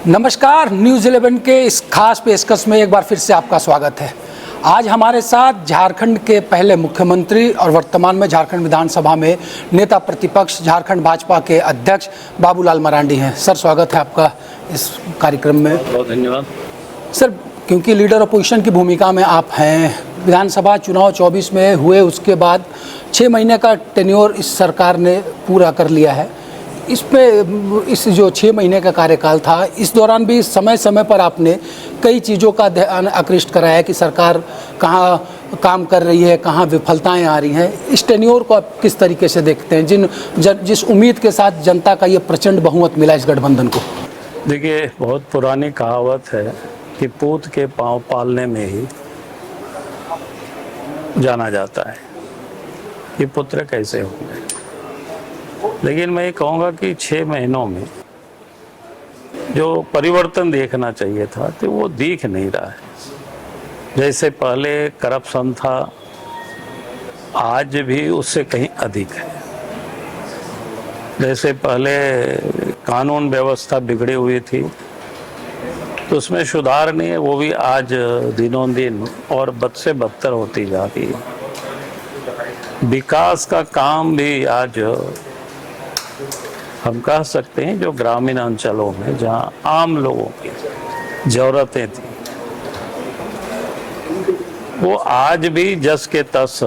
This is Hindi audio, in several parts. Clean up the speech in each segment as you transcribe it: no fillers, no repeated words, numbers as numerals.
नमस्कार, न्यूज़ 11 के इस खास पेशकश में एक बार फिर से आपका स्वागत है। आज हमारे साथ झारखंड के पहले मुख्यमंत्री और वर्तमान में झारखंड विधानसभा में नेता प्रतिपक्ष झारखंड भाजपा के अध्यक्ष बाबूलाल मरांडी हैं। सर, स्वागत है आपका इस कार्यक्रम में। बहुत धन्यवाद सर, क्योंकि लीडर अपोजिशन की भूमिका में आप हैं, विधानसभा चुनाव 24 में हुए, उसके बाद 6 महीने का टेन्योर इस सरकार ने पूरा कर लिया है। इस जो 6 महीने का कार्यकाल था, इस दौरान भी समय समय पर आपने कई चीज़ों का ध्यान आकृष्ट कराया कि सरकार कहाँ काम कर रही है, कहाँ विफलताएं आ रही हैं। इस टेन्योर को आप किस तरीके से देखते हैं, जिस उम्मीद के साथ जनता का ये प्रचंड बहुमत मिला इस गठबंधन को? देखिए, बहुत पुरानी कहावत है कि पूत के पाँव पालने में ही जाना जाता है कि पुत्र कैसे होंगे। लेकिन मैं ये कहूँगा कि 6 महीनों में जो परिवर्तन देखना चाहिए था तो वो दिख नहीं रहा है। जैसे पहले करप्शन था, आज भी उससे कहीं अधिक है। जैसे पहले कानून व्यवस्था बिगड़ी हुई थी तो उसमें सुधार नहीं है, वो भी आज दिनों दिन और बद से बदतर होती जा रही है। विकास का काम भी आज हम कह सकते हैं जो ग्रामीण अंचलों में जहां आम लोगों की जरूरतें थी वो आज भी जस के तस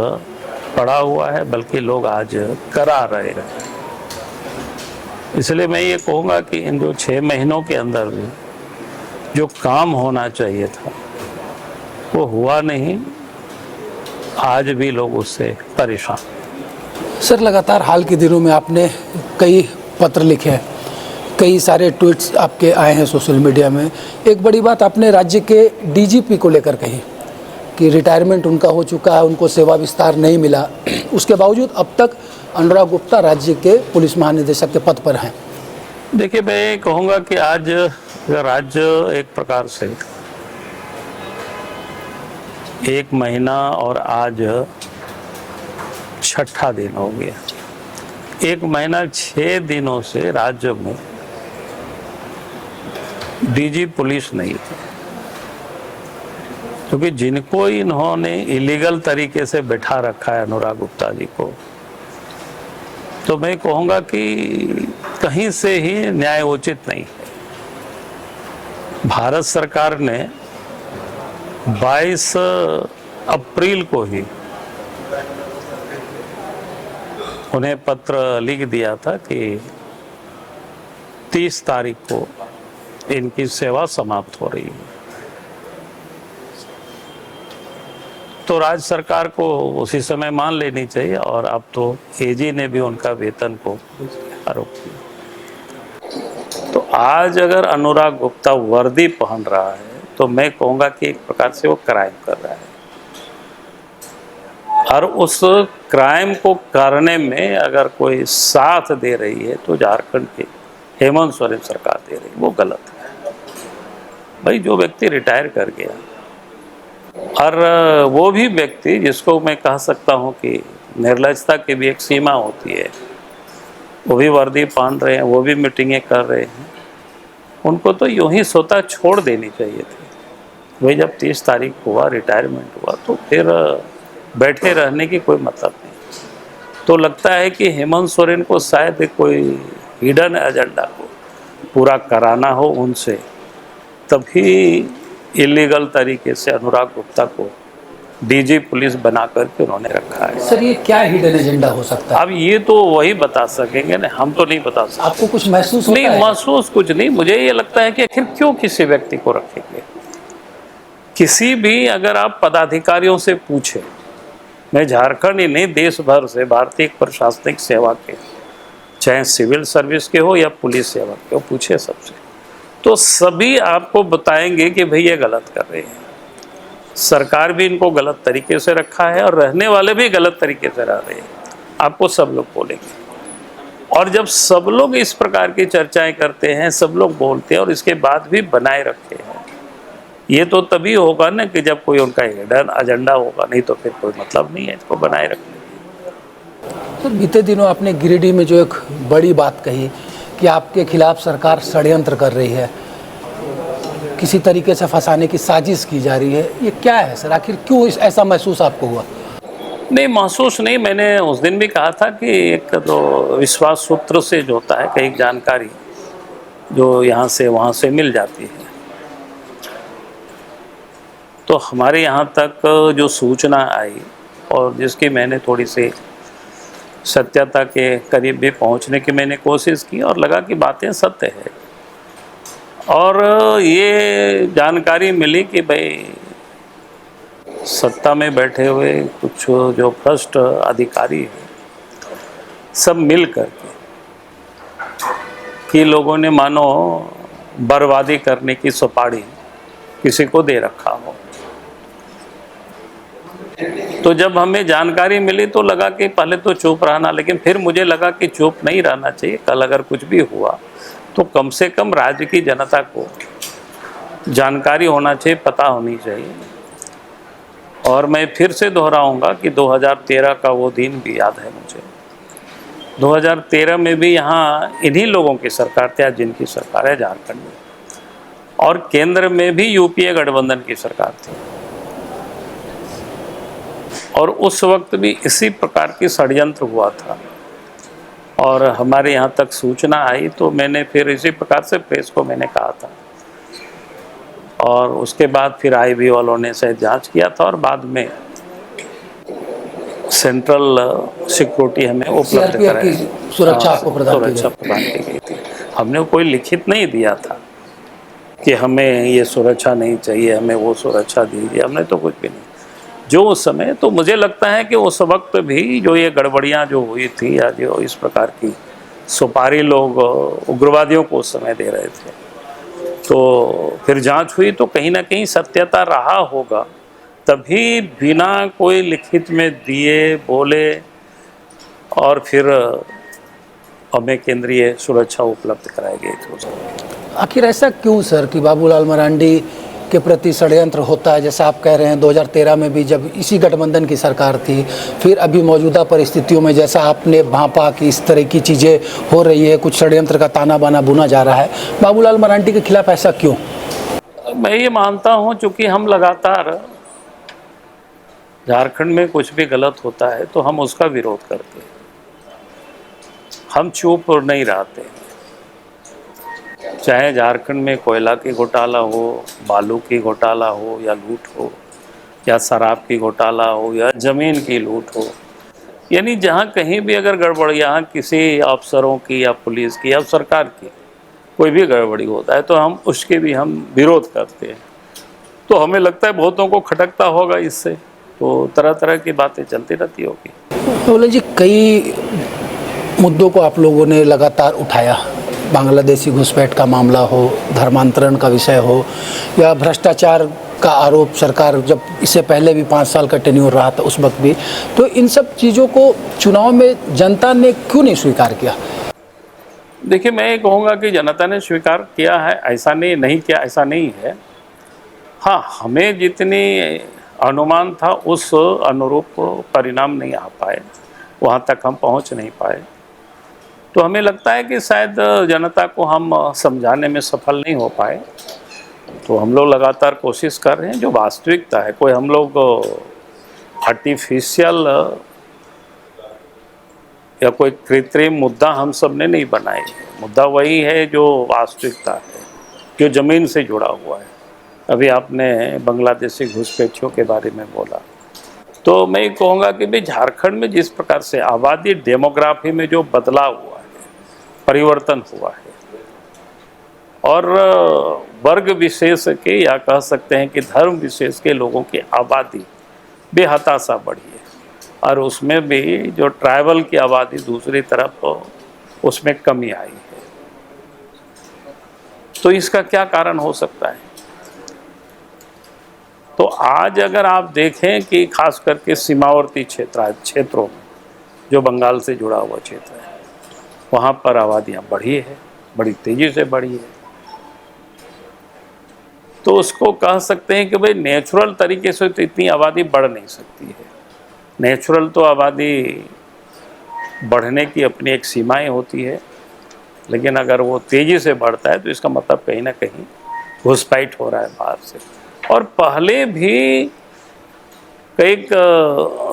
पड़ा हुआ है, बल्कि लोग आज करा रहे हैं। इसलिए मैं ये कहूँगा कि इन जो 6 महीनों के अंदर भी जो काम होना चाहिए था वो हुआ नहीं। आज भी लोग उससे परेशान। सर, लगातार हाल के दिनों में आपने कई पत्र लिखे हैं, कई सारे ट्वीट्स आपके आए हैं सोशल मीडिया में। एक बड़ी बात आपने राज्य के डीजीपी को लेकर कही कि रिटायरमेंट उनका हो चुका है, उनको सेवा विस्तार नहीं मिला। उसके बावजूद अब तक अनुराग गुप्ता राज्य के पुलिस महानिदेशक के पद पर हैं। देखिए, मैं कहूँगा कि आज राज्य एक प्रकार से 1 महीना और आज 6ठा दिन हो गया। 1 महीना 6 दिनों से राज्य में डीजी पुलिस नहीं थे, क्योंकि जिनको इन्होंने इलीगल तरीके से बैठा रखा है अनुराग गुप्ता जी को, तो मैं कहूँगा कि कहीं से ही न्याय उचित नहीं है। भारत सरकार ने 22 अप्रैल को ही उन्हें पत्र लिख दिया था कि 30 तारीख को इनकी सेवा समाप्त हो रही है। तो राज्य सरकार को उसी समय मान लेनी चाहिए, और अब तो एजी ने भी उनका वेतन को आरोप किया। तो आज अगर अनुराग गुप्ता वर्दी पहन रहा है तो मैं कहूँगा कि एक प्रकार से वो क्राइम कर रहा है, और उस क्राइम को करने में अगर कोई साथ दे रही है तो झारखंड के हेमंत सोरेन सरकार दे रही है, वो गलत है। भाई, जो व्यक्ति रिटायर कर गया, और वो भी व्यक्ति जिसको मैं कह सकता हूँ कि निर्लजता की भी एक सीमा होती है, वो भी वर्दी पहन रहे हैं, वो भी मीटिंगें कर रहे हैं, उनको तो यूं ही सोता छोड़ देनी चाहिए थी। वही जब 30 तारीख हुआ, रिटायरमेंट हुआ, तो फिर बैठे रहने की कोई मतलब नहीं। तो लगता है कि हेमंत सोरेन को शायद कोई हिडन एजेंडा को पूरा कराना हो उनसे, तभी इलीगल तरीके से अनुराग गुप्ता को डीजी पुलिस बना करके उन्होंने रखा है। सर, ये क्या हिडन एजेंडा हो सकता है? अब ये तो वही बता सकेंगे ना, हम तो नहीं बता सकते। आपको कुछ महसूस होता नहीं है? महसूस कुछ नहीं। मुझे ये लगता है कि आखिर क्यों किसी व्यक्ति को रखेंगे। किसी भी अगर आप पदाधिकारियों से पूछें, मैं झारखंड ही नहीं देश भर से भारतीय प्रशासनिक सेवा के, चाहे सिविल सर्विस के हो या पुलिस सेवा के हो, पूछे सबसे, तो सभी आपको बताएंगे कि भाई ये गलत कर रहे हैं। सरकार भी इनको गलत तरीके से रखा है और रहने वाले भी गलत तरीके से रह रहे हैं, आपको सब लोग बोलेंगे। और जब सब लोग इस प्रकार की चर्चाएं करते हैं, सब लोग बोलते हैं और इसके बाद भी बनाए रखे हैं, ये तो तभी होगा ना कि जब कोई उनका हिडन एजेंडा होगा, नहीं तो फिर कोई मतलब नहीं है इसको बनाए रखने की। तो बीते दिनों आपने गिरिडीह में जो एक बड़ी बात कही कि आपके खिलाफ सरकार षड्यंत्र कर रही है, किसी तरीके से फंसाने की साजिश की जा रही है, ये क्या है सर? आखिर क्यों ऐसा महसूस आपको हुआ? नहीं, महसूस नहीं, मैंने उस दिन भी कहा था कि एक तो विश्वास सूत्र से जो होता है कई जानकारी जो यहाँ से वहाँ से मिल जाती है, तो हमारे यहाँ तक जो सूचना आई और जिसकी मैंने थोड़ी सी सत्यता के करीब भी पहुँचने की मैंने कोशिश की और लगा कि बातें सत्य है। और ये जानकारी मिली कि भाई सत्ता में बैठे हुए कुछ जो भ्रष्ट अधिकारी हैं सब मिल करके कि लोगों ने मानो बर्बादी करने की सुपारी किसी को दे रखा हो। तो जब हमें जानकारी मिली तो लगा कि पहले तो चुप रहना, लेकिन फिर मुझे लगा कि चुप नहीं रहना चाहिए। कल अगर कुछ भी हुआ तो कम से कम राज्य की जनता को जानकारी होना चाहिए, पता होनी चाहिए। और मैं फिर से दोहराऊंगा कि 2013 का वो दिन भी याद है मुझे। 2013 में भी यहाँ इन्हीं लोगों की सरकार थी आज जिनकी सरकार है झारखंड में, और केंद्र में भी यूपीए गठबंधन की सरकार थी, और उस वक्त भी इसी प्रकार की षड्यंत्र हुआ था और हमारे यहाँ तक सूचना आई। तो मैंने फिर इसी प्रकार से प्रेस को मैंने कहा था, और उसके बाद फिर आईबी वालों ने शायद जांच किया था और बाद में सेंट्रल सिक्योरिटी हमें उपलब्ध कराई, सुरक्षा आपको प्रदान की गई थी। हमने कोई लिखित नहीं दिया था कि हमें ये सुरक्षा नहीं चाहिए, हमें वो सुरक्षा दीजिए, हमने तो कुछ भी नहीं। जो उस समय, तो मुझे लगता है कि उस वक्त भी जो ये गड़बड़ियाँ जो हुई थी या जो इस प्रकार की सुपारी लोग उग्रवादियों को उस समय दे रहे थे, तो फिर जांच हुई तो कहीं ना कहीं सत्यता रहा होगा, तभी बिना कोई लिखित में दिए बोले और फिर हमें केंद्रीय सुरक्षा उपलब्ध कराई गई थी। आखिर ऐसा क्यों सर कि बाबूलाल मरांडी के प्रति षड्यंत्र होता है? जैसा आप कह रहे हैं 2013 में भी जब इसी गठबंधन की सरकार थी, फिर अभी मौजूदा परिस्थितियों में जैसा आपने भांपा कि इस तरह की चीज़ें हो रही है, कुछ षड्यंत्र का ताना बाना बुना जा रहा है, बाबूलाल मरांडी के खिलाफ ऐसा क्यों? मैं ये मानता हूँ चूँकि हम लगातार झारखंड में कुछ भी गलत होता है तो हम उसका विरोध करते हैं, हम चुप नहीं रहते। चाहे झारखंड में कोयला की घोटाला हो, बालू की घोटाला हो, या लूट हो, या शराब की घोटाला हो, या ज़मीन की लूट हो, यानी जहाँ कहीं भी अगर गड़बड़, यहाँ किसी अफसरों की या पुलिस की या सरकार की कोई भी गड़बड़ी होता है तो हम उसके भी हम विरोध करते हैं। तो हमें लगता है बहुतों को खटकता होगा इससे, तो तरह तरह की बातें चलती रहती होगी। बोले जी, कई मुद्दों को आप लोगों ने लगातार उठाया, बांग्लादेशी घुसपैठ का मामला हो, धर्मांतरण का विषय हो, या भ्रष्टाचार का आरोप सरकार जब इससे पहले भी 5 साल का टेन्योर रहा था उस वक्त भी, तो इन सब चीज़ों को चुनाव में जनता ने क्यों नहीं स्वीकार किया? देखिए, मैं ये कहूँगा कि जनता ने स्वीकार किया है, ऐसा नहीं किया, ऐसा नहीं है। हाँ, हमें जितनी अनुमान था उस अनुरूप परिणाम नहीं आ पाए, वहाँ तक हम पहुँच नहीं पाए। तो हमें लगता है कि शायद जनता को हम समझाने में सफल नहीं हो पाए। तो हम लोग लगातार कोशिश कर रहे हैं, जो वास्तविकता है, कोई हम लोग आर्टिफिशियल या कोई कृत्रिम मुद्दा हम सब ने नहीं बनाई। मुद्दा वही है जो वास्तविकता है, जो ज़मीन से जुड़ा हुआ है। अभी आपने बांग्लादेशी घुसपैठियों के बारे में बोला, तो मैं कहूँगा कि भाई झारखंड में जिस प्रकार से आबादी डेमोग्राफी में जो बदलाव हुआ है, परिवर्तन हुआ है, और वर्ग विशेष के या कह सकते हैं कि धर्म विशेष के लोगों की आबादी बेहताशा बढ़ी है, और उसमें भी जो ट्राइबल की आबादी दूसरी तरफ उसमें कमी आई है। तो इसका क्या कारण हो सकता है? तो आज अगर आप देखें कि खास करके सीमावर्ती क्षेत्रों में जो बंगाल से जुड़ा हुआ क्षेत्र है, वहाँ पर आबादियाँ बढ़ी है, बड़ी तेज़ी से बढ़ी है। तो उसको कह सकते हैं कि भाई नेचुरल तरीके से तो इतनी आबादी बढ़ नहीं सकती है। नेचुरल तो आबादी बढ़ने की अपनी एक सीमाएं होती है, लेकिन अगर वो तेज़ी से बढ़ता है तो इसका मतलब कहीं ना कहीं घुसपैठ हो रहा है बाहर से। और पहले भी कई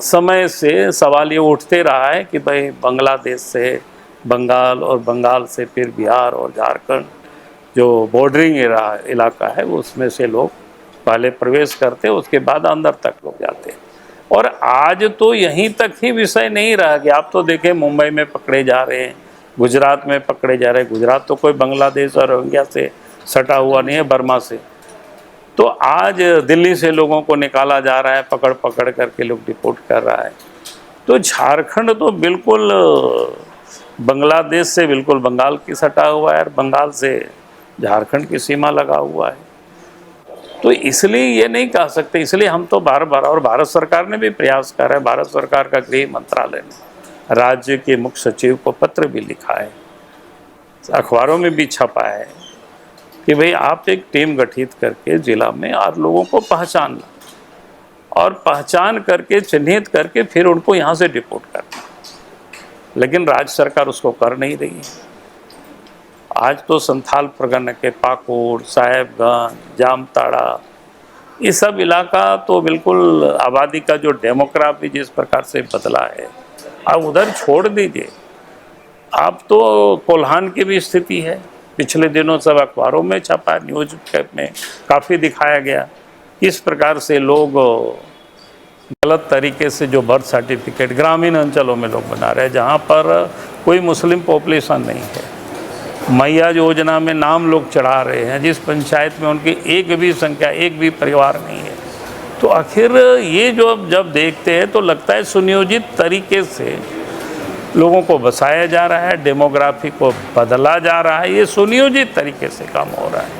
समय से सवाल ये उठते रहा है कि भाई बांग्लादेश से बंगाल और बंगाल से फिर बिहार और झारखंड जो बॉर्डरिंग इलाका है उसमें से लोग पहले प्रवेश करते, उसके बाद अंदर तक लोग जाते। और आज तो यहीं तक ही विषय नहीं रहा कि आप तो देखें मुंबई में पकड़े जा रहे हैं, गुजरात में पकड़े जा रहे हैं। गुजरात तो कोई बांग्लादेश और रोहिंग्या से सटा हुआ नहीं है, बर्मा से। तो आज दिल्ली से लोगों को निकाला जा रहा है, पकड़ पकड़ करके लोग डिपोर्ट कर रहा है। तो झारखंड तो बिल्कुल बांग्लादेश से बिल्कुल बंगाल की सटा हुआ है और बंगाल से झारखंड की सीमा लगा हुआ है। तो इसलिए ये नहीं कह सकते, इसलिए हम तो बार बार, और भारत सरकार ने भी प्रयास करा है, भारत सरकार का गृह मंत्रालय ने राज्य के मुख्य सचिव को पत्र भी लिखा है, अखबारों में भी छपा है कि भाई आप एक टीम गठित करके जिला में और लोगों को पहचानना और पहचान करके चिन्हित करके फिर उनको यहाँ से डिपोर्ट करना। लेकिन राज्य सरकार उसको कर नहीं रही है। आज तो संथाल परगना के पाकुड़, साहेबगंज, जामताड़ा, ये सब इलाका तो बिल्कुल आबादी का जो डेमोग्राफी जिस प्रकार से बदला है, आप उधर छोड़ दीजिए। आप तो कोल्हान की भी स्थिति है, पिछले दिनों सब अखबारों में छपा, न्यूज में काफ़ी दिखाया गया इस प्रकार से लोग गलत तरीके से जो बर्थ सर्टिफिकेट ग्रामीण अंचलों में लोग बना रहे हैं जहाँ पर कोई मुस्लिम पॉपुलेशन नहीं है। मैया योजना में नाम लोग चढ़ा रहे हैं जिस पंचायत में उनकी एक भी संख्या, एक भी परिवार नहीं है। तो आखिर ये जो जब देखते हैं तो लगता है सुनियोजित तरीके से लोगों को बसाया जा रहा है, डेमोग्राफी को बदला जा रहा है, ये सुनियोजित तरीके से काम हो रहा है।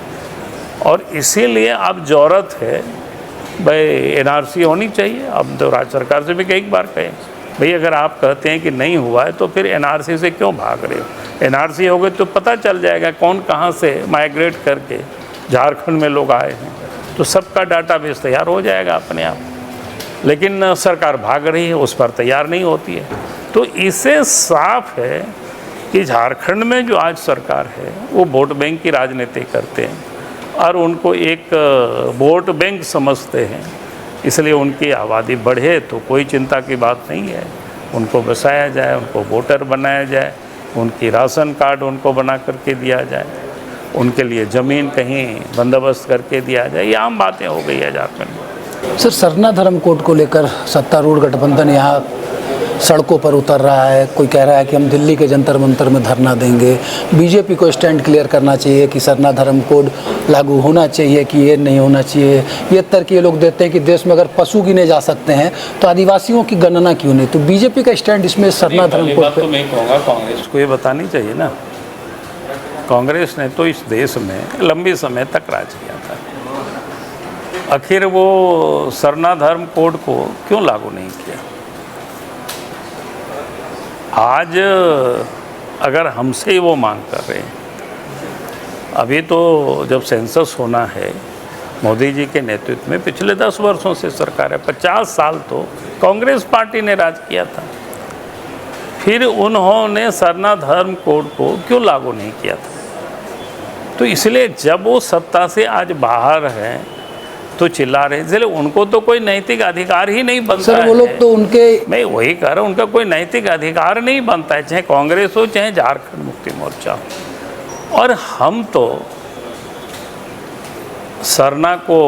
और इसीलिए अब ज़रूरत है भाई एनआरसी होनी चाहिए। अब तो राज्य सरकार से भी कई बार कहें भाई अगर आप कहते हैं कि नहीं हुआ है तो फिर एनआरसी से क्यों भाग रहे हो। एनआरसी हो गई तो पता चल जाएगा कौन कहाँ से माइग्रेट करके झारखंड में लोग आए हैं, तो सबका डाटाबेस तैयार हो जाएगा अपने आप। लेकिन सरकार भाग रही है, उस पर तैयार नहीं होती है। तो इससे साफ है कि झारखंड में जो आज सरकार है वो वोट बैंक की राजनीति करते हैं और उनको एक वोट बैंक समझते हैं। इसलिए उनकी आबादी बढ़े तो कोई चिंता की बात नहीं है, उनको बसाया जाए, उनको वोटर बनाया जाए, उनकी राशन कार्ड उनको बना करके दिया जाए, उनके लिए ज़मीन कहीं बंदोबस्त करके दिया जाए, ये आम बातें हो गई है झारखंड में। सर, सरना धर्म कोड को लेकर सत्तारूढ़ गठबंधन यहाँ सड़कों पर उतर रहा है। कोई कह रहा है कि हम दिल्ली के जंतर मंतर में धरना देंगे। बीजेपी को स्टैंड क्लियर करना चाहिए कि सरना धर्म कोड लागू होना चाहिए कि ये नहीं होना चाहिए। ये तर्क ये लोग देते हैं कि देश में अगर पशु गिने जा सकते हैं तो आदिवासियों की गणना क्यों नहीं। तो बीजेपी का स्टैंड इसमें सरना धर्म कोड पर मैं कहूँगा कांग्रेस को ये बतानी चाहिए ना। कांग्रेस ने तो इस देश में लंबे समय तक राज किया था, आखिर वो सरना धर्म कोड को क्यों लागू नहीं किया। आज अगर हमसे वो मांग कर रहे हैं, अभी तो जब सेंसस होना है मोदी जी के नेतृत्व में पिछले 10 वर्षों से सरकार है, 50 साल तो कांग्रेस पार्टी ने राज किया था, फिर उन्होंने सरना धर्म कोड को क्यों लागू नहीं किया था। तो इसलिए जब वो सत्ता से आज बाहर हैं तो चिल्ला रहे हैं, इसलिए उनको तो कोई नैतिक अधिकार ही नहीं बनता है। सर, वो लोग तो उनके, मैं वही कह रहा हूँ, उनका कोई नैतिक अधिकार नहीं बनता है, चाहे कांग्रेस हो चाहे झारखंड मुक्ति मोर्चा हो। और हम तो सरना को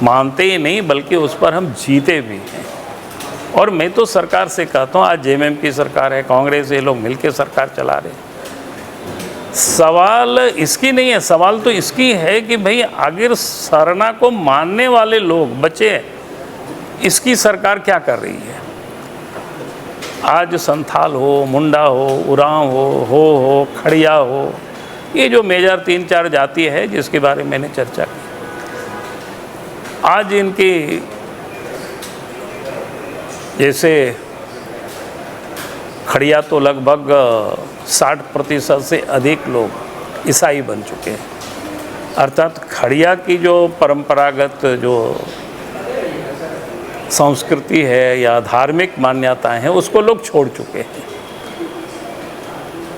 मानते ही नहीं बल्कि उस पर हम जीते भी हैं। और मैं तो सरकार से कहता हूँ, आज जेएमएम की सरकार है, कांग्रेस, ये लोग मिलकर सरकार चला रहे हैं। सवाल इसकी नहीं है, सवाल तो इसकी है कि भाई अगर सरना को मानने वाले लोग बचे, इसकी सरकार क्या कर रही है। आज संथाल हो, मुंडा हो, उरांव हो, खड़िया हो, ये जो मेजर 3-4 जाति है जिसके बारे में मैंने चर्चा की, आज इनकी जैसे खड़िया तो लगभग 60% से अधिक लोग ईसाई बन चुके हैं। अर्थात खड़िया की जो परंपरागत जो संस्कृति है या धार्मिक मान्यताएं हैं उसको लोग छोड़ चुके हैं।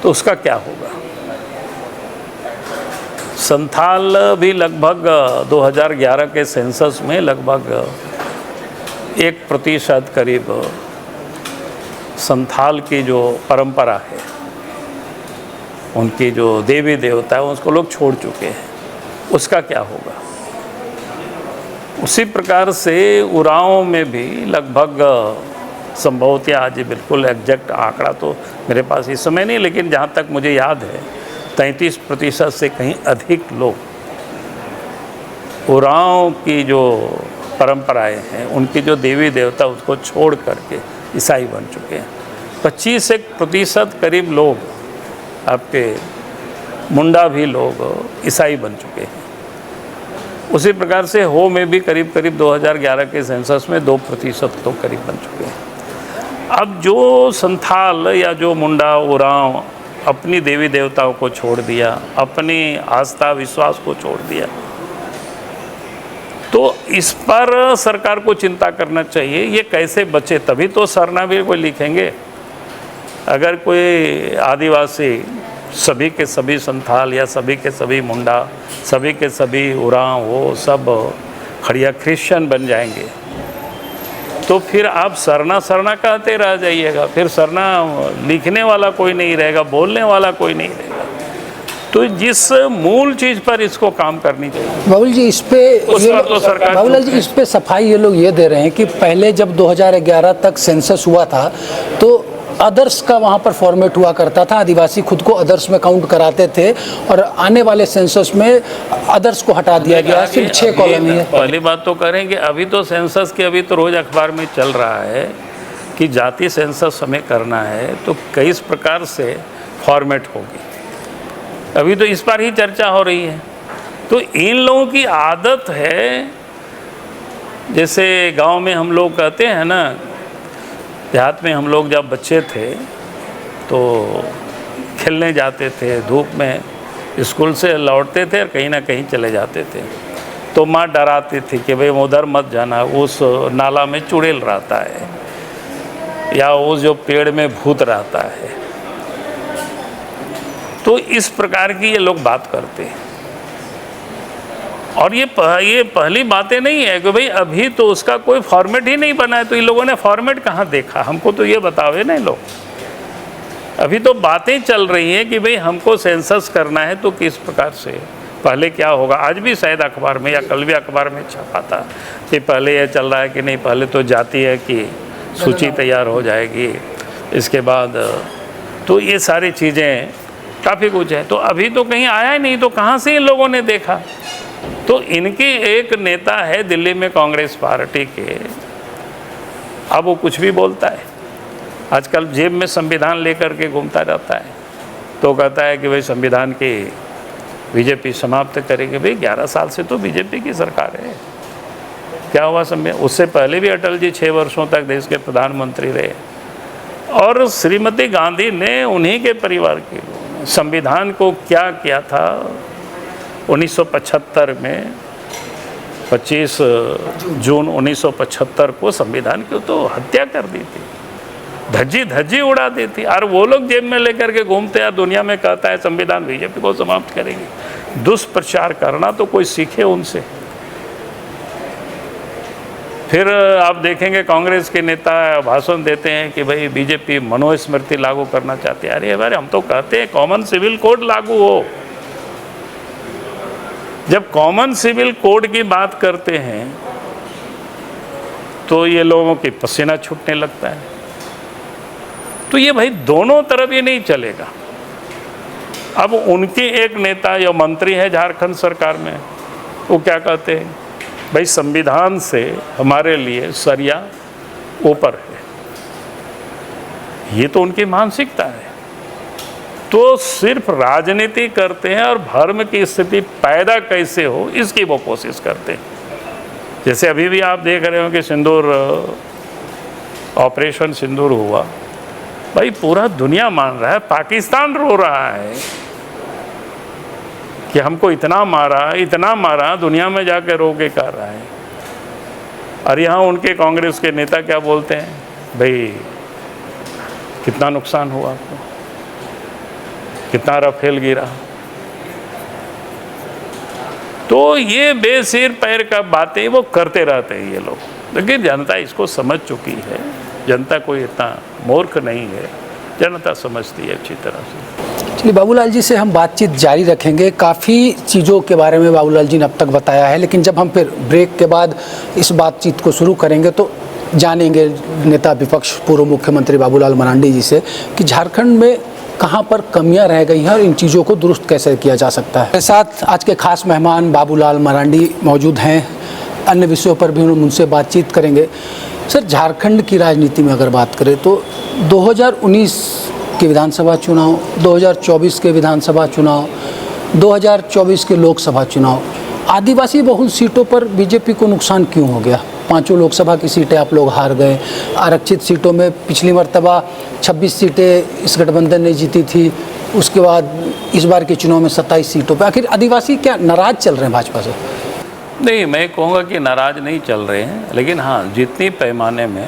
तो उसका क्या होगा। संथाल भी लगभग 2011 के सेंसस में लगभग 1% करीब संथाल की जो परंपरा है, उनकी जो देवी देवता है उसको लोग छोड़ चुके हैं। उसका क्या होगा? उसी प्रकार से उरांव में भी लगभग संभवतः आज बिल्कुल एग्जैक्ट आंकड़ा तो मेरे पास इस समय नहीं, लेकिन जहाँ तक मुझे याद है 33% से कहीं अधिक लोग उरांव की जो परंपराएं हैं, उनकी जो देवी देवता उसको छोड़ करके ईसाई बन चुके हैं। 25% करीब लोग आपके मुंडा भी लोग ईसाई बन चुके हैं। उसी प्रकार से हो में भी करीब करीब 2011 के सेंसस में 2% तो करीब बन चुके हैं। अब जो संथाल या जो मुंडा उरांव अपनी देवी देवताओं को छोड़ दिया, अपनी आस्था विश्वास को छोड़ दिया, तो इस पर सरकार को चिंता करना चाहिए। ये कैसे बचे? तभी तो सरना भी कोई लिखेंगे। अगर कोई आदिवासी सभी के सभी संथाल या सभी के सभी मुंडा, सभी के सभी उरांव वो सब खड़िया क्रिश्चियन बन जाएंगे, तो फिर आप सरना सरना कहते रह जाइएगा। फिर सरना लिखने वाला कोई नहीं रहेगा, बोलने वाला कोई नहीं रहेगा। तो जिस मूल चीज़ पर इसको काम करनी चाहिए, बाबुल जी इस पे तो सरकार बाबूलाल जी इस पे सफाई ये लोग ये दे रहे हैं कि पहले जब 2011 तक सेंसस हुआ था तो अदर्स का वहाँ पर फॉर्मेट हुआ करता था, आदिवासी खुद को अदर्स में काउंट कराते थे, और आने वाले सेंसस में अदर्स को हटा दिया गया, सिर्फ 6 कॉलोनी है। पहली बात तो करेंगे, अभी तो सेंसस की अभी तो रोज़ अखबार में चल रहा है कि जाति सेंसस हमें करना है तो किस प्रकार से फॉर्मेट होगी, अभी तो इस पर ही चर्चा हो रही है। तो इन लोगों की आदत है, जैसे गांव में हम लोग कहते हैं ना, देहात में हम लोग जब बच्चे थे तो खेलने जाते थे, धूप में स्कूल से लौटते थे और कहीं ना कहीं चले जाते थे, तो माँ डराती थी कि भाई उधर मत जाना, उस नाला में चुड़ैल रहता है या उस जो पेड़ में भूत रहता है। तो इस प्रकार की ये लोग बात करते हैं। और ये पहली बातें नहीं है कि भाई अभी तो उसका कोई फॉर्मेट ही नहीं बना है, तो इन लोगों ने फॉर्मेट कहाँ देखा? हमको तो ये बतावे ना लोग। अभी तो बातें चल रही हैं कि भाई हमको सेंसस करना है तो किस प्रकार से, पहले क्या होगा। आज भी शायद अखबार में या कल भी अखबार में छपा था कि पहले ये चल रहा है कि नहीं, पहले तो जाती है कि सूची तैयार हो जाएगी, इसके बाद तो ये सारी चीज़ें काफ़ी कुछ है। तो अभी तो कहीं आया ही नहीं, तो कहाँ से इन लोगों ने देखा? तो इनके एक नेता है दिल्ली में कांग्रेस पार्टी के, अब वो कुछ भी बोलता है, आजकल जेब में संविधान लेकर के घूमता रहता है, तो कहता है कि भाई संविधान की बीजेपी समाप्त करेगी। भाई 11 साल से तो बीजेपी की सरकार है, क्या हुआ संविधान? उससे पहले भी अटल जी 6 वर्षों तक देश के प्रधानमंत्री रहे, और श्रीमती गांधी ने उन्हीं के परिवार के लोग संविधान को क्या किया था। 1975 में 25 जून 1975 को संविधान की तो हत्या कर दी थी, धज्जी धज्जी उड़ा दी थी, और वो लोग जेब में लेकर के घूमते हैं, दुनिया में कहता है संविधान बीजेपी को समाप्त करेगी। दुष्प्रचार करना तो कोई सीखे उनसे। फिर आप देखेंगे कांग्रेस के नेता भाषण देते हैं कि भाई बीजेपी मनुस्मृति लागू करना चाहती है। अरे भाई हम तो कहते हैं कॉमन सिविल कोड लागू हो। जब कॉमन सिविल कोड की बात करते हैं तो ये लोगों की पसीना छूटने लगता है। तो ये भाई दोनों तरफ ये नहीं चलेगा। अब उनके एक नेता या मंत्री है झारखंड सरकार में, वो क्या कहते हैं, भाई संविधान से हमारे लिए सरिया ऊपर है। ये तो उनकी मानसिकता है। तो सिर्फ राजनीति करते हैं और धर्म की स्थिति पैदा कैसे हो इसकी वो कोशिश करते हैं। जैसे अभी भी आप देख रहे हो कि सिंदूर ऑपरेशन सिंदूर हुआ, भाई पूरा दुनिया मान रहा है, पाकिस्तान रो रहा है कि हमको इतना मारा, दुनिया में जाकर रो के कर रहा है। और यहाँ उनके कांग्रेस के नेता क्या बोलते हैं, भाई कितना नुकसान हुआ आपको, कितना राफेल गिरा। तो ये बेसिर पैर का बातें वो करते रहते हैं ये लोग, लेकिन जनता इसको समझ चुकी है। जनता कोई इतना मूर्ख नहीं है, जनता समझती है अच्छी तरह से। चलिए, बाबूलाल जी से हम बातचीत जारी रखेंगे। काफ़ी चीज़ों के बारे में बाबूलाल जी ने अब तक बताया है, लेकिन जब हम फिर ब्रेक के बाद इस बातचीत को शुरू करेंगे तो जानेंगे नेता विपक्ष पूर्व मुख्यमंत्री बाबूलाल मरांडी जी से कि झारखंड में कहाँ पर कमियां रह गई हैं और इन चीज़ों को दुरुस्त कैसे किया जा सकता है। मेरे साथ आज के खास मेहमान बाबूलाल मरांडी मौजूद हैं। अन्य विषयों पर भी हम उनसे बातचीत करेंगे। सर, झारखंड की राजनीति में अगर बात करें तो 2019 के विधानसभा चुनाव, 2024 के विधानसभा चुनाव, 2024 के लोकसभा चुनाव, आदिवासी बहुल सीटों पर बीजेपी को नुकसान क्यों हो गया? 5 लोकसभा की सीटें आप लोग हार गए। आरक्षित सीटों में पिछली मर्तबा 26 सीटें इस गठबंधन ने जीती थी, उसके बाद इस बार के चुनाव में 27 सीटों पर। आखिर आदिवासी क्या नाराज चल रहे हैं भाजपा से? नहीं, मैं कहूँगा कि नाराज नहीं चल रहे हैं, लेकिन हाँ, जितनी पैमाने में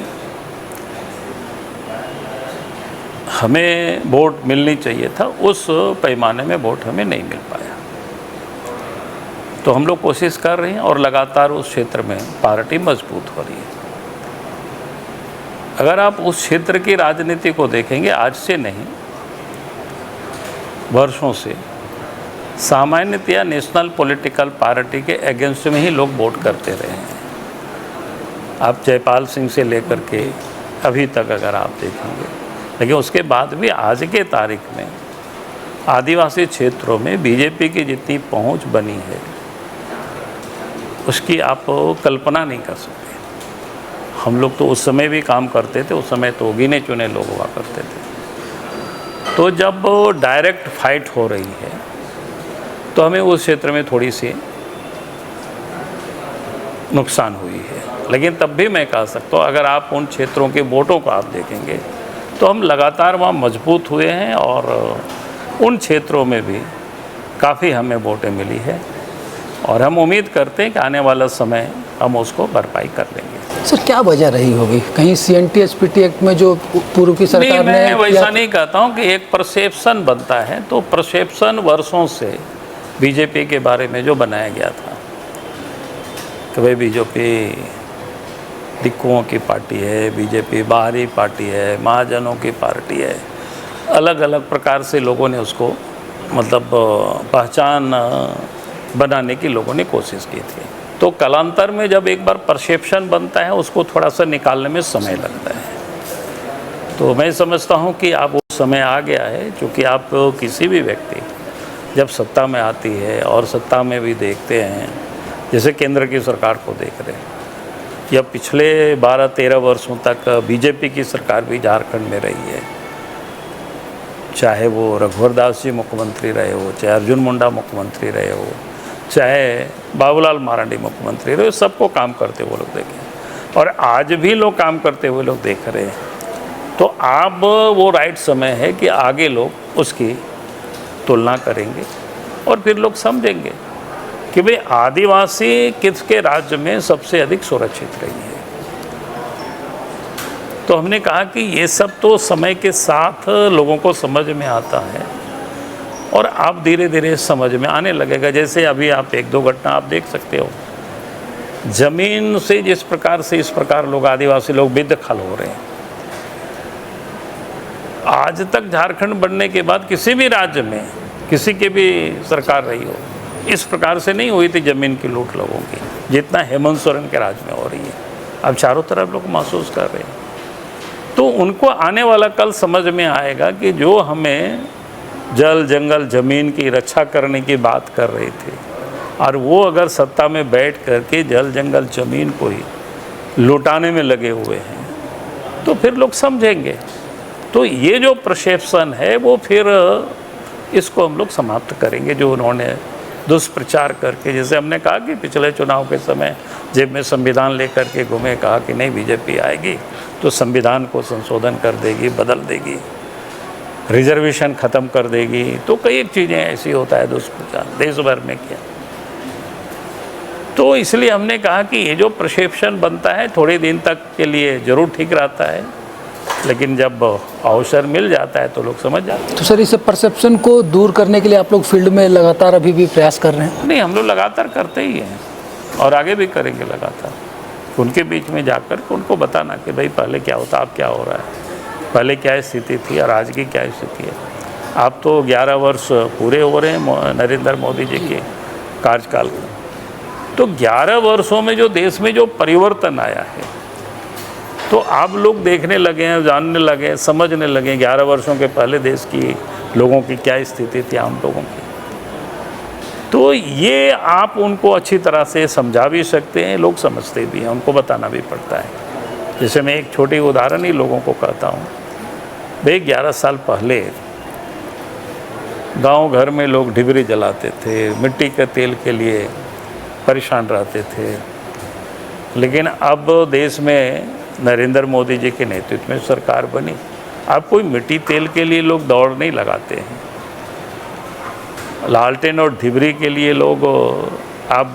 हमें वोट मिलनी चाहिए था उस पैमाने में वोट हमें नहीं मिल पाया। तो हम लोग कोशिश कर रहे हैं और लगातार उस क्षेत्र में पार्टी मजबूत हो रही है। अगर आप उस क्षेत्र की राजनीति को देखेंगे, आज से नहीं, वर्षों से सामान्यतया नेशनल पॉलिटिकल पार्टी के अगेंस्ट में ही लोग वोट करते रहे हैं। आप जयपाल सिंह से लेकर के अभी तक अगर आप देखेंगे, लेकिन उसके बाद भी आज के तारीख में आदिवासी क्षेत्रों में बीजेपी की जितनी पहुंच बनी है उसकी आप कल्पना नहीं कर सकते। हम लोग तो उस समय भी काम करते थे, उस समय तो गिने चुने लोग हुआ करते थे। तो जब डायरेक्ट फाइट हो रही है तो हमें उस क्षेत्र में थोड़ी सी नुकसान हुई है, लेकिन तब भी मैं कह सकता हूँ अगर आप उन क्षेत्रों के वोटों को आप देखेंगे तो हम लगातार वहाँ मजबूत हुए हैं और उन क्षेत्रों में भी काफ़ी हमें वोटें मिली है और हम उम्मीद करते हैं कि आने वाला समय हम उसको भरपाई कर लेंगे। सर, क्या वजह रही होगी? कहीं CNT SPT एक्ट में जो पूर्व की सरकार ने मैं वैसा नहीं कहता हूँ कि एक परसेप्शन बनता है, तो परसेप्शन वर्षों से बीजेपी के बारे में जो बनाया गया था कि भाई बीजेपी दिक्कुओं की पार्टी है, बीजेपी बाहरी पार्टी है, महाजनों की पार्टी है, अलग अलग प्रकार से लोगों ने उसको मतलब पहचान बनाने की लोगों ने कोशिश की थी। तो कालांतर में जब एक बार परसेप्शन बनता है उसको थोड़ा सा निकालने में समय लगता है। तो मैं समझता हूँ कि अब वो समय आ गया है, क्योंकि आप किसी भी व्यक्ति जब सत्ता में आती है और सत्ता में भी देखते हैं, जैसे केंद्र की सरकार को देख रहे हैं या पिछले 12-13 वर्षों तक बीजेपी की सरकार भी झारखंड में रही है, चाहे वो रघुवर दास जी मुख्यमंत्री रहे हो, चाहे अर्जुन मुंडा मुख्यमंत्री रहे हो, चाहे बाबूलाल मरांडी मुख्यमंत्री रहे हो, सबको काम करते हुए लोग देखें और आज भी लोग काम करते हुए लोग देख रहे हैं। तो अब वो राइट समय है कि आगे लोग उसकी तुलना करेंगे और फिर लोग समझेंगे कि भाई आदिवासी किसके राज्य में सबसे अधिक सुरक्षित रही है। तो हमने कहा कि ये सब तो समय के साथ लोगों को समझ में आता है और आप धीरे धीरे समझ में आने लगेगा। जैसे अभी आप 1-2 घटना आप देख सकते हो, जमीन से जिस प्रकार से इस प्रकार लोग आदिवासी लोग बेदखल हो रहे हैं। आज तक झारखंड बनने के बाद किसी भी राज्य में किसी की भी सरकार रही हो, इस प्रकार से नहीं हुई थी जमीन की लूट लोगों की, जितना हेमंत सोरेन के राज में हो रही है। अब चारों तरफ लोग महसूस कर रहे हैं। तो उनको आने वाला कल समझ में आएगा कि जो हमें जल जंगल ज़मीन की रक्षा करने की बात कर रहे थे और वो अगर सत्ता में बैठ करके जल जंगल ज़मीन को ही लुटाने में लगे हुए हैं तो फिर लोग समझेंगे। तो ये जो परसेप्शन है वो फिर इसको हम लोग समाप्त करेंगे, जो उन्होंने दुष्प्रचार करके, जैसे हमने कहा कि पिछले चुनाव के समय जेब में संविधान लेकर के घूमे, कहा कि नहीं बीजेपी आएगी तो संविधान को संशोधन कर देगी, बदल देगी, रिजर्वेशन ख़त्म कर देगी। तो कई चीज़ें ऐसी होता है दुष्प्रचार देश भर में किया। तो इसलिए हमने कहा कि ये जो परसेप्शन बनता है थोड़े दिन तक के लिए ज़रूर ठीक रहता है, लेकिन जब अवसर मिल जाता है तो लोग समझ जाते हैं। तो सर इसे परसेप्शन को दूर करने के लिए आप लोग फील्ड में लगातार अभी भी प्रयास कर रहे हैं? नहीं, हम लोग लगातार करते ही हैं और आगे भी करेंगे लगातार। उनके बीच में जाकर के उनको बताना कि भाई पहले क्या होता, अब क्या हो रहा है, पहले क्या स्थिति थी और आज की क्या स्थिति है। आप तो 11 वर्ष पूरे हो रहे हैं नरेंद्र मोदी जी के कार्यकाल में, तो 11 वर्षों में जो देश में जो परिवर्तन आया है तो आप लोग देखने लगे हैं, जानने लगे हैं, समझने लगे हैं 11 वर्षों के पहले देश की लोगों की क्या स्थिति थी, आम लोगों की। तो ये आप उनको अच्छी तरह से समझा भी सकते हैं, लोग समझते भी हैं, उनको बताना भी पड़ता है। जैसे मैं एक छोटी उदाहरण ही लोगों को कहता हूँ, भाई 11 साल पहले गांव घर में लोग डिबरी जलाते थे, मिट्टी के तेल के लिए परेशान रहते थे, लेकिन अब देश में नरेंद्र मोदी जी के नेतृत्व में सरकार बनी, अब कोई मिट्टी तेल के लिए लोग दौड़ नहीं लगाते हैं, लालटेन और डिबरी के लिए लोग अब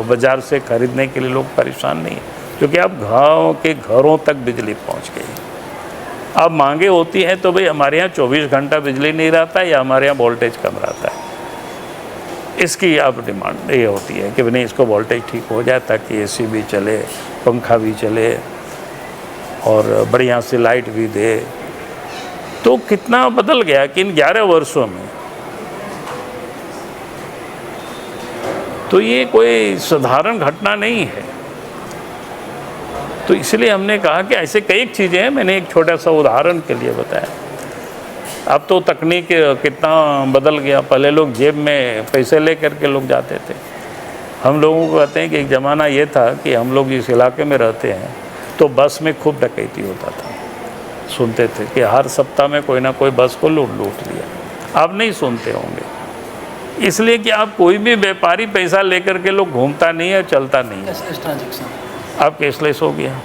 बाज़ार से खरीदने के लिए लोग परेशान नहीं हैं, क्योंकि अब गाँव के घरों तक बिजली पहुंच गई। अब मांगे होती हैं तो भाई हमारे यहाँ 24 घंटा बिजली नहीं रहता है या हमारे यहाँ वोल्टेज कम रहता है, इसकी अब डिमांड ये होती है कि नहीं इसको वोल्टेज ठीक हो जाए ताकि एसी भी चले, पंखा भी चले और बढ़िया से लाइट भी दे। तो कितना बदल गया कि इन 11 वर्षों में। तो ये कोई साधारण घटना नहीं है। तो इसलिए हमने कहा कि ऐसे कई चीज़ें हैं, मैंने एक छोटा सा उदाहरण के लिए बताया। अब तो तकनीक कितना बदल गया, पहले लोग जेब में पैसे ले करके लोग जाते थे। हम लोगों को कहते हैं कि एक ज़माना ये था कि हम लोग इस इलाके में रहते हैं तो बस में खूब डकैती होता था, सुनते थे कि हर सप्ताह में कोई ना कोई बस को लूट लिया। अब नहीं सुनते होंगे, इसलिए कि आप कोई भी व्यापारी पैसा लेकर के लोग घूमता नहीं है, चलता नहीं है, अब कैशलेस हो गया,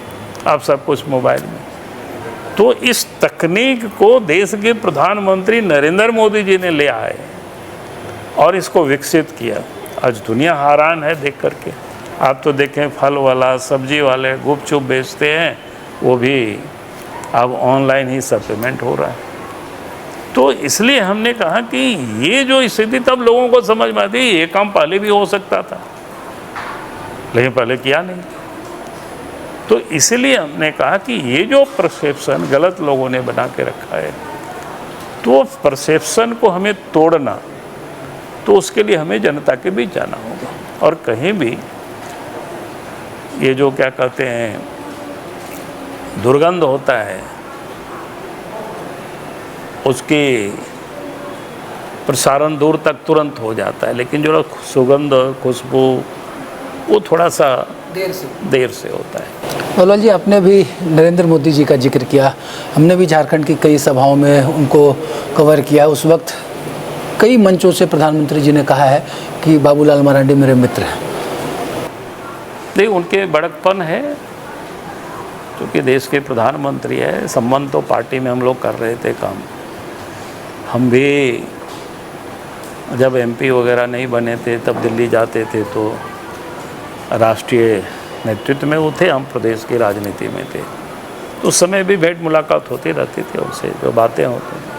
अब सब कुछ मोबाइल में। तो इस तकनीक को देश के प्रधानमंत्री नरेंद्र मोदी जी ने ले आए और इसको विकसित किया। आज दुनिया हैरान है देख करके। आप तो देखें फल वाला, सब्जी वाले गुपचुप बेचते हैं, वो भी अब ऑनलाइन ही सब पेमेंट हो रहा है। तो इसलिए हमने कहा कि ये जो स्थिति तब लोगों को समझ में आती, ये काम पहले भी हो सकता था, लेकिन पहले किया नहीं। तो इसलिए हमने कहा कि ये जो परसेप्शन गलत लोगों ने बना के रखा है, तो परसेप्शन को हमें तोड़ना, तो उसके लिए हमें जनता के बीच जाना होगा और कहीं भी ये जो क्या कहते हैं दुर्गंध होता है उसकी प्रसारण दूर तक तुरंत हो जाता है, लेकिन जो सुगंध खुशबू वो थोड़ा सा देर से होता है। बाबूलाल जी, आपने भी नरेंद्र मोदी जी का जिक्र किया, हमने भी झारखंड की कई सभाओं में उनको कवर किया। उस वक्त कई मंचों से प्रधानमंत्री जी ने कहा है कि बाबूलाल मरांडी मेरे मित्र हैं। नहीं, उनके बड़कपन है, क्योंकि देश के प्रधानमंत्री है। संबंध तो पार्टी में हम लोग कर रहे थे काम। हम भी जब एमपी वगैरह नहीं बने थे तब दिल्ली जाते थे तो राष्ट्रीय नेतृत्व में वो थे, हम प्रदेश की राजनीति में थे, तो उस समय भी भेंट मुलाकात होती रहती थी, उनसे जो बातें होती थी।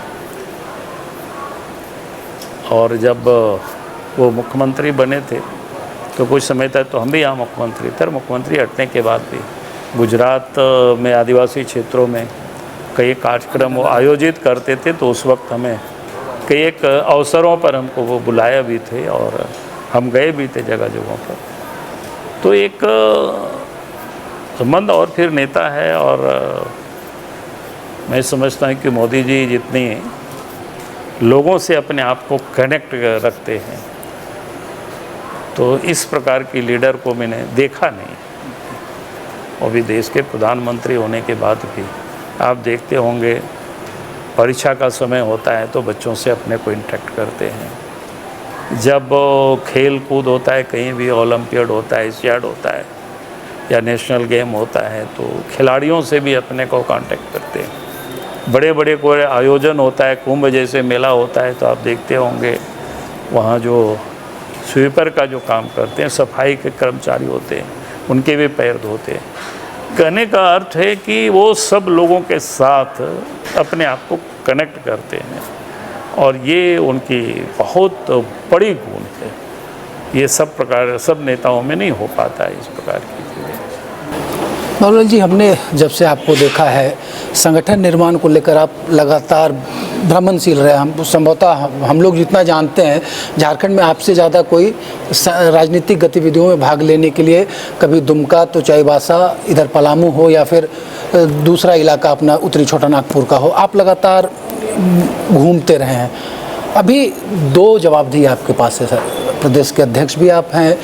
और जब वो मुख्यमंत्री बने थे तो कुछ समय तक तो हम भी यहाँ मुख्यमंत्री थे, और मुख्यमंत्री हटने के बाद भी गुजरात में आदिवासी क्षेत्रों में कई कार्यक्रम वो आयोजित करते थे, तो उस वक्त हमें कई एक अवसरों पर हमको वो बुलाया भी थे और हम गए भी थे जगह जगहों पर। तो एक संबंध और फिर नेता है, और मैं समझता हूँ कि मोदी जी जितनी लोगों से अपने आप को कनेक्ट रखते हैं, तो इस प्रकार की लीडर को मैंने देखा नहीं। और भी देश के प्रधानमंत्री होने के बाद भी आप देखते होंगे परीक्षा का समय होता है तो बच्चों से अपने को इंटरेक्ट करते हैं। जब खेल कूद होता है, कहीं भी ओलंपियाड होता है, एशियाड होता है या नेशनल गेम होता है, तो खिलाड़ियों से भी अपने को कांटेक्ट करते हैं। बड़े बड़े कोई आयोजन होता है, कुंभ जैसे मेला होता है, तो आप देखते होंगे वहाँ जो स्वीपर का जो काम करते हैं, सफाई के कर्मचारी होते हैं, उनके भी पैर धोते हैं। कहने का अर्थ है कि वो सब लोगों के साथ अपने आप को कनेक्ट करते हैं और ये उनकी बहुत बड़ी गुण है। ये सब नेताओं में नहीं हो पाता है इस प्रकार की चीज़ें। बाबूलाल जी, हमने जब से आपको देखा है संगठन निर्माण को लेकर आप लगातार भ्रमणशील रहे। हम संभवतः हम लोग जितना जानते हैं झारखंड में आपसे ज़्यादा कोई राजनीतिक गतिविधियों में भाग लेने के लिए कभी दुमका तो चाईबासा, इधर पलामू हो या फिर दूसरा इलाका अपना उत्तरी छोटा नागपुर का हो, आप लगातार घूमते रहे हैं। अभी दो जवाबदेही आपके पास है सर। प्रदेश के अध्यक्ष भी आप हैं,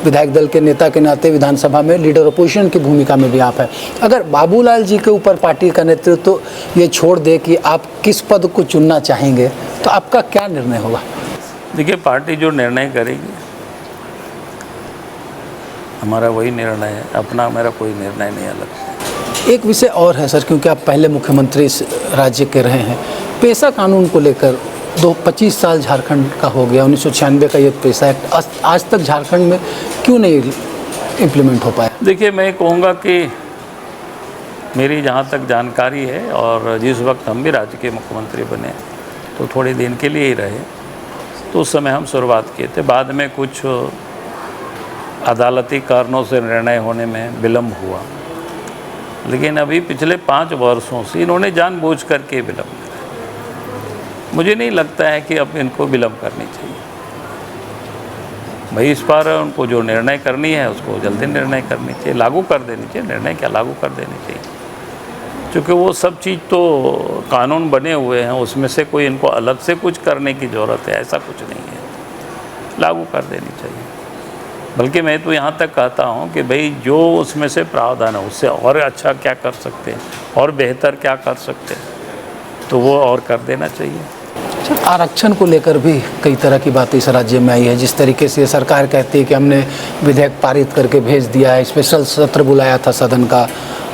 विधायक दल के नेता के नाते विधानसभा में लीडर अपोजिशन की भूमिका में भी आप हैं। अगर बाबूलाल जी के ऊपर पार्टी का नेतृत्व तो ये छोड़ दे कि आप किस पद को चुनना चाहेंगे, तो आपका क्या निर्णय होगा? देखिए, पार्टी जो निर्णय करेगी हमारा वही निर्णय है, अपना मेरा कोई निर्णय नहीं अलग। एक विषय और है सर, क्योंकि आप पहले मुख्यमंत्री इस राज्य के रहे हैं, पेशा कानून को लेकर 25 साल झारखंड का हो गया, 1996 का ये पेशा एक्ट आज तक झारखंड में क्यों नहीं इम्प्लीमेंट हो पाया? देखिए, मैं कहूँगा कि मेरी जहाँ तक जानकारी है और जिस वक्त हम भी राज्य के मुख्यमंत्री बने तो थोड़े दिन के लिए ही रहे, तो उस समय हम शुरुआत किए थे। बाद में कुछ अदालती कारणों से निर्णय होने में विलम्ब हुआ, लेकिन अभी पिछले 5 वर्षों से इन्होंने जानबूझ करके विलम्ब किया। मुझे नहीं लगता है कि अब इनको विलम्ब करनी चाहिए। भाई, इस बार उनको जो निर्णय करनी है उसको जल्दी निर्णय करनी चाहिए, लागू कर देनी चाहिए। निर्णय क्या, लागू कर देनी चाहिए, क्योंकि वो सब चीज़ तो कानून बने हुए हैं, उसमें से कोई इनको अलग से कुछ करने की ज़रूरत है ऐसा कुछ नहीं है, लागू कर देनी चाहिए। बल्कि मैं तो यहाँ तक कहता हूँ कि भाई जो उसमें से प्रावधान है उससे और अच्छा क्या कर सकते हैं और बेहतर क्या कर सकते हैं तो वो और कर देना चाहिए। सर, आरक्षण को लेकर भी कई तरह की बातें इस राज्य में आई है। जिस तरीके से सरकार कहती है कि हमने विधेयक पारित करके भेज दिया है, स्पेशल सत्र बुलाया था सदन का,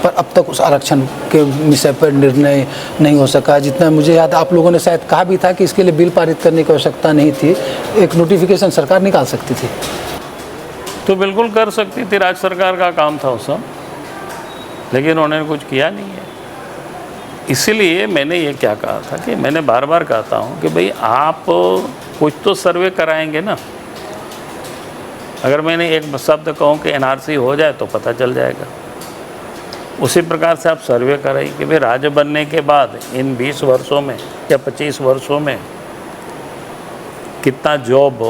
पर अब तक उस आरक्षण के विषय पर निर्णय नहीं हो सका। जितना मुझे याद, आप लोगों ने शायद कहा भी था कि इसके लिए बिल पारित करने की आवश्यकता नहीं थी, एक नोटिफिकेशन सरकार निकाल सकती थी। तो बिल्कुल कर सकती थी, राज्य सरकार का काम था उस सब, लेकिन उन्होंने कुछ किया नहीं है। इसीलिए मैंने ये क्या कहा था कि मैंने बार बार कहता हूँ कि भाई आप कुछ तो सर्वे कराएंगे ना। अगर मैंने एक शब्द कहूँ कि एनआरसी हो जाए तो पता चल जाएगा, उसी प्रकार से आप सर्वे कराइए कि भाई राज्य बनने के बाद इन 20 वर्षों में या 25 वर्षों में कितना जॉब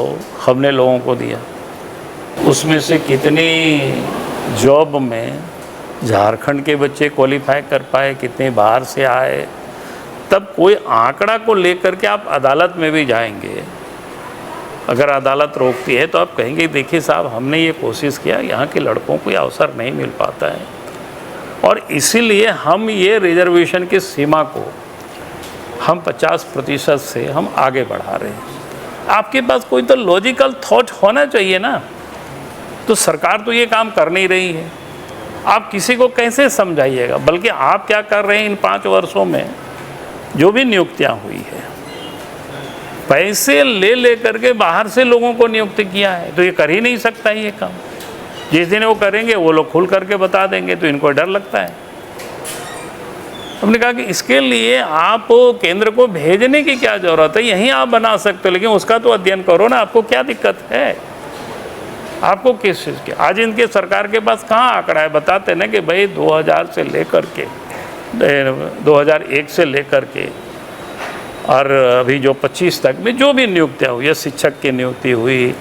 हमने लोगों को दिया, उसमें से कितनी जॉब में झारखंड के बच्चे क्वालिफाई कर पाए, कितने बाहर से आए। तब कोई आंकड़ा को लेकर के आप अदालत में भी जाएंगे। अगर अदालत रोकती है तो आप कहेंगे देखिए साहब, हमने ये कोशिश किया, यहाँ के लड़कों को ये अवसर नहीं मिल पाता है और इसीलिए हम ये रिजर्वेशन की सीमा को हम 50% से हम आगे बढ़ा रहे हैं। आपके पास कोई तो लॉजिकल थॉट होना चाहिए ना। तो सरकार तो ये काम कर नहीं रही है, आप किसी को कैसे समझाइएगा? बल्कि आप क्या कर रहे हैं, इन 5 वर्षों में जो भी नियुक्तियां हुई है, पैसे ले करके बाहर से लोगों को नियुक्त किया है, तो ये कर ही नहीं सकता ये काम। जिस दिन वो करेंगे वो लोग खुल करके बता देंगे, तो इनको डर लगता है। हमने कहा कि इसके लिए आप केंद्र को भेजने की क्या ज़रूरत है, यहीं आप बना सकते हो, लेकिन उसका तो अध्ययन करो ना, आपको क्या दिक्कत है, आपको किस चीज़ की। आज इनके सरकार के पास कहाँ आंकड़ा है, बताते ना कि भाई 2000 से लेकर के 2001 से लेकर के और अभी जो 25 तक में जो भी नियुक्तियाँ हुई है, शिक्षक की नियुक्ति हुई,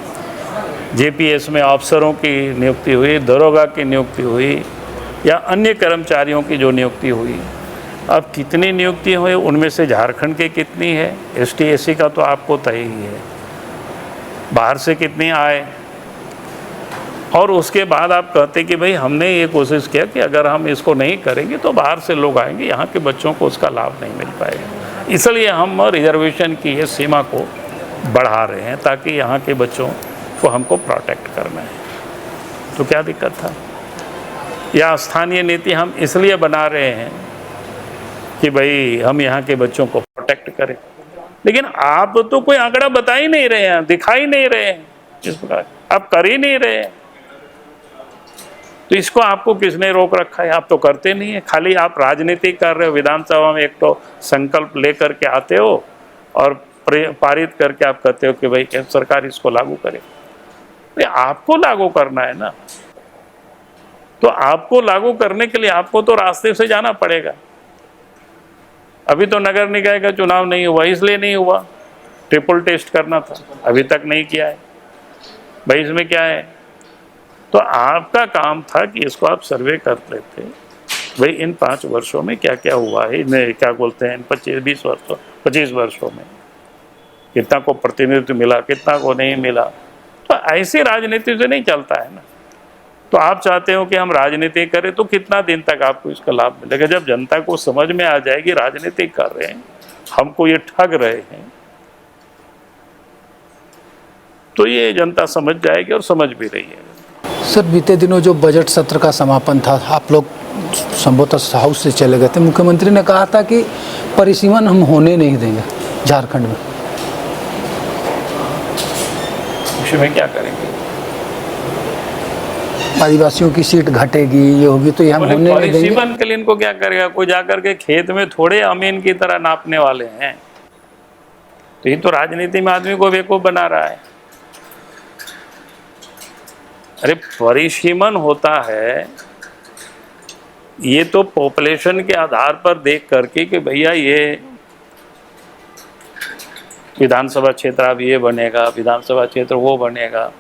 जेपीएस में अफसरों की नियुक्ति हुई, दरोगा की नियुक्ति हुई या अन्य कर्मचारियों की जो नियुक्ति हुई, अब कितनी नियुक्ति हुई, उनमें से झारखंड के कितनी है, एसटी एससी का तो आपको तय ही है, बाहर से कितनी आए। और उसके बाद आप कहते कि भाई हमने ये कोशिश किया कि अगर हम इसको नहीं करेंगे तो बाहर से लोग आएंगे, यहाँ के बच्चों को उसका लाभ नहीं मिल पाएगा। इसलिए हम रिजर्वेशन की ये सीमा को बढ़ा रहे हैं ताकि यहाँ के बच्चों को हमको प्रोटेक्ट करना है। तो क्या दिक्कत था? या स्थानीय नीति हम इसलिए बना रहे हैं कि भाई हम यहाँ के बच्चों को प्रोटेक्ट करें, लेकिन आप तो कोई आंकड़ा बता ही नहीं रहे हैं, दिखा ही नहीं रहे हैं, इस प्रकार आप कर ही नहीं रहे हैं। तो इसको आपको किसने रोक रखा है? आप तो करते नहीं है, खाली आप राजनीति कर रहे हो। विधानसभा में एक तो संकल्प लेकर के आते हो और पारित करके आप कहते हो कि भाई सरकार इसको लागू करे। तो आपको लागू करना है ना, तो आपको लागू करने के लिए आपको तो रास्ते से जाना पड़ेगा। अभी तो नगर निकाय का चुनाव नहीं हुआ, इसलिए नहीं हुआ, ट्रिपल टेस्ट करना था, अभी तक नहीं किया है। भाई इसमें क्या है? तो आपका काम था कि इसको आप सर्वे कर लेते, भाई इन 5 वर्षों में क्या क्या हुआ है, इन्हें क्या बोलते हैं 25 वर्षों में कितना को प्रतिनिधित्व मिला, कितना को नहीं मिला। तो ऐसी राजनीति से नहीं चलता है ना। तो आप चाहते हो कि हम राजनीति करें, तो कितना दिन तक आपको इसका लाभ मिलेगा? जब जनता को समझ में आ जाएगी राजनीति कर रहे हैं, हमको ये ठग रहे हैं, तो ये जनता समझ जाएगी और समझ भी रही है। सर, बीते दिनों जो बजट सत्र का समापन था, आप लोग संभवतः हाउस से चले गए थे। मुख्यमंत्री ने कहा था कि परिसीमन हम होने नहीं देंगे झारखंड में। उसमें क्या करेंगे? आदिवासियों की सीट घटेगी, ये होगी, तो ये हम होने नहीं देंगे। परिसीमन के लिए इनको क्या करेगा? कोई जाकर के खेत में थोड़े अमीन की तरह नापने वाले हैं। तो ये तो राजनीति में आदमी को बेवकूफ बना रहा है। अरे परिसीमन होता है ये तो पॉपुलेशन के आधार पर देख करके कि भैया ये विधानसभा क्षेत्र अब ये बनेगा, विधानसभा क्षेत्र वो बनेगा।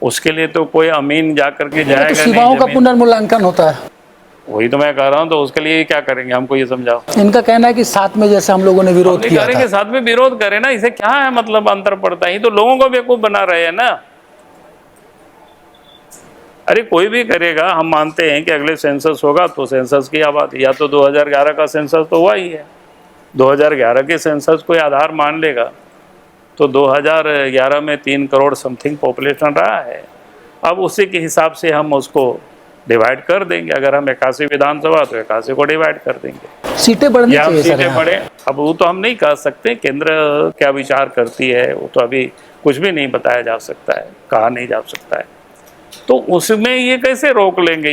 उसके लिए तो कोई अमीन जाकर के जाएगा तो सीमाओं का पुनर्मूल्यांकन होता है। वही तो मैं कह रहा हूँ। तो उसके लिए क्या करेंगे? हमको ये समझाओ। इनका कहना है कि साथ में जैसे हम लोगों ने विरोध किया था, साथ में विरोध करें ना, इसे क्या है मतलब अंतर पड़ता है? तो लोगों को बेवकूफ बना रहे हैं ना। अरे कोई भी करेगा, हम मानते हैं कि अगले सेंसस होगा तो सेंसस की आबादी, या तो 2011 का सेंसस तो हुआ ही है, 2011 के सेंसस कोई आधार मान लेगा तो 2011 में 3 करोड़ समथिंग पॉपुलेशन रहा है। अब उसी के हिसाब से हम उसको डिवाइड कर देंगे। अगर हम 81 विधानसभा तो 81 को डिवाइड कर देंगे। सीटें बढ़नी चाहिए सर, सीटें बढ़े। अब वो तो हम नहीं कह सकते, केंद्र क्या विचार करती है वो तो अभी कुछ भी नहीं बताया जा सकता है, कहा नहीं जा सकता है। तो उसमें ये कैसे रोक लेंगे?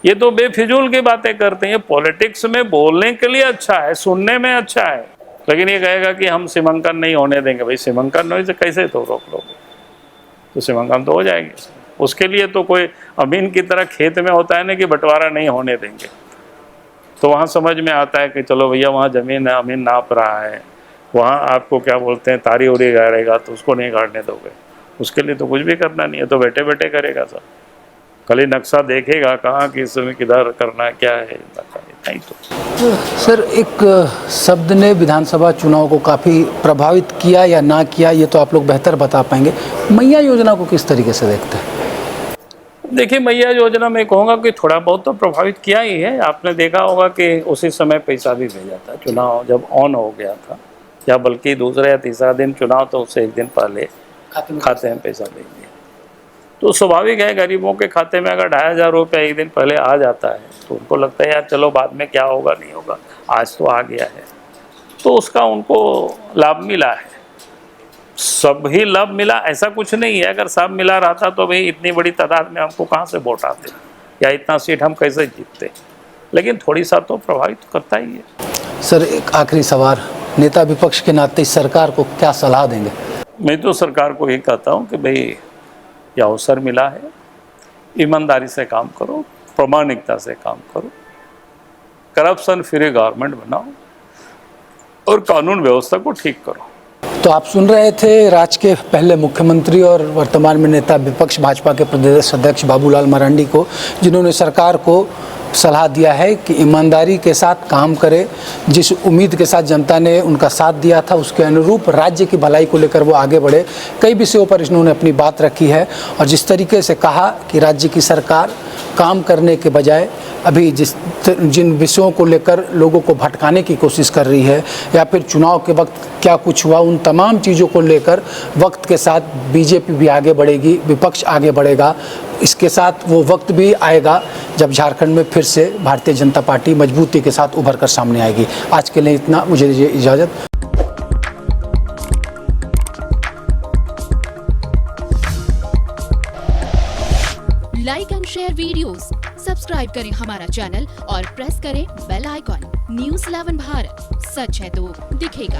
ये तो बेफिजूल की बातें करते हैं। पॉलिटिक्स में बोलने के लिए अच्छा है, सुनने में अच्छा है, लेकिन ये कहेगा कि हम सीमांकन नहीं होने देंगे। भाई सीमांकन नहीं से कैसे तो रोक लोगे? तो सीमांकन तो हो जाएंगे। उसके लिए तो कोई अमीन की तरह खेत में होता है ना कि बंटवारा नहीं होने देंगे। तो वहाँ समझ में आता है कि चलो भैया वहाँ जमीन है, अमीन नाप रहा है, वहाँ आपको क्या बोलते हैं तारी उरी गाड़ेगा तो उसको नहीं गाड़ने दोगे। उसके लिए तो कुछ भी करना नहीं है, तो बैठे बैठे करेगा सब। खाली नक्शा देखेगा कहाँ किस समय किधर करना है, क्या है, नहीं तो। सर, एक शब्द ने विधानसभा चुनाव को काफ़ी प्रभावित किया या ना किया, ये तो आप लोग बेहतर बता पाएंगे। मैया योजना को किस तरीके से देखते हैं? देखिए, मैया योजना में कहूँगा कि थोड़ा बहुत तो प्रभावित किया ही है। आपने देखा होगा कि उसी समय पैसा भी भेजा था, चुनाव जब ऑन हो गया था, या बल्कि दूसरा या तीसरा दिन चुनाव तो उससे एक दिन पहले खाते में पैसा भेज दिया। तो स्वाभाविक है, गरीबों के खाते में अगर 2500 रुपये एक दिन पहले आ जाता है तो उनको लगता है यार चलो बाद में क्या होगा नहीं होगा, आज तो आ गया है। तो उसका उनको लाभ मिला है। सब ही लाभ मिला ऐसा कुछ नहीं है। अगर सब मिला रहता तो भाई इतनी बड़ी तादाद में हमको कहाँ से वोट आते या इतना सीट हम कैसे जीतते। लेकिन थोड़ी सा तो प्रभावित करता ही है। सर, एक आखिरी सवाल, नेता विपक्ष के नाते सरकार को क्या सलाह देंगे? मैं तो सरकार को ये कहता हूँ कि भाई ये अवसर मिला है, ईमानदारी से काम करो, प्रामाणिकता से काम करो, करप्शन फ्री गवर्नमेंट बनाओ और कानून व्यवस्था को ठीक करो। तो आप सुन रहे थे राज्य के पहले मुख्यमंत्री और वर्तमान में नेता विपक्ष भाजपा के प्रदेश अध्यक्ष बाबूलाल मरांडी को, जिन्होंने सरकार को सलाह दिया है कि ईमानदारी के साथ काम करे। जिस उम्मीद के साथ जनता ने उनका साथ दिया था उसके अनुरूप राज्य की भलाई को लेकर वो आगे बढ़े। कई विषयों पर इन्होंने अपनी बात रखी है और जिस तरीके से कहा कि राज्य की सरकार काम करने के बजाय अभी जिन विषयों को लेकर लोगों को भटकाने की कोशिश कर रही है या फिर चुनाव के वक्त क्या कुछ हुआ, उन तमाम चीज़ों को लेकर वक्त के साथ बीजेपी भी आगे बढ़ेगी, विपक्ष आगे बढ़ेगा। इसके साथ वो वक्त भी आएगा जब झारखंड में फिर से भारतीय जनता पार्टी मजबूती के साथ उभर कर सामने आएगी। आज के लिए इतना, मुझे दीजिए इजाज़त। Like and share videos, subscribe करें हमारा चैनल और प्रेस करें बेल आइकॉन। न्यूज़ 11 भारत, सच है तो दिखेगा।